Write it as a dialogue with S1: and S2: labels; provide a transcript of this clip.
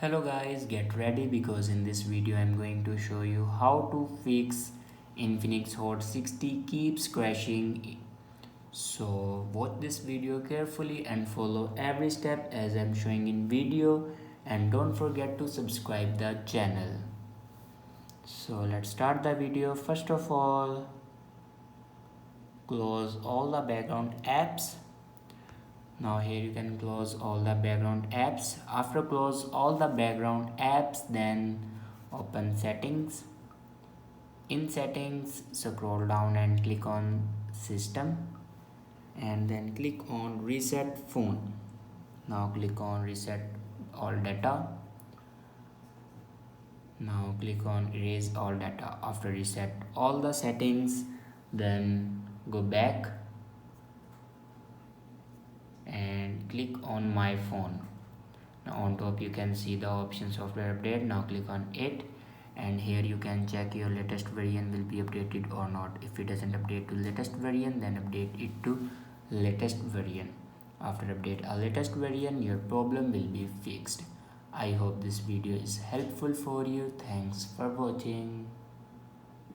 S1: Hello guys, get ready because in this video I'm going to show you how to fix Infinix Hot 60 keeps crashing. So watch this video carefully and follow every step as I'm showing in video, and don't forget to subscribe the channel. So let's start the video. First of all, close all the background apps. Now here you can close all the background apps. After close all the background apps, then open settings. In settings, scroll down and click on system, and then click on reset phone. Now click on reset all data. Now click on erase all data. After reset all the settings, then go back and click on my phone. Now on top you can see the option software update. Now click on it, and here you can check your latest version will be updated or not. If it doesn't update to latest version, then update it to latest version. After update a latest version, your problem will be fixed. I hope this video is helpful for you. Thanks for watching.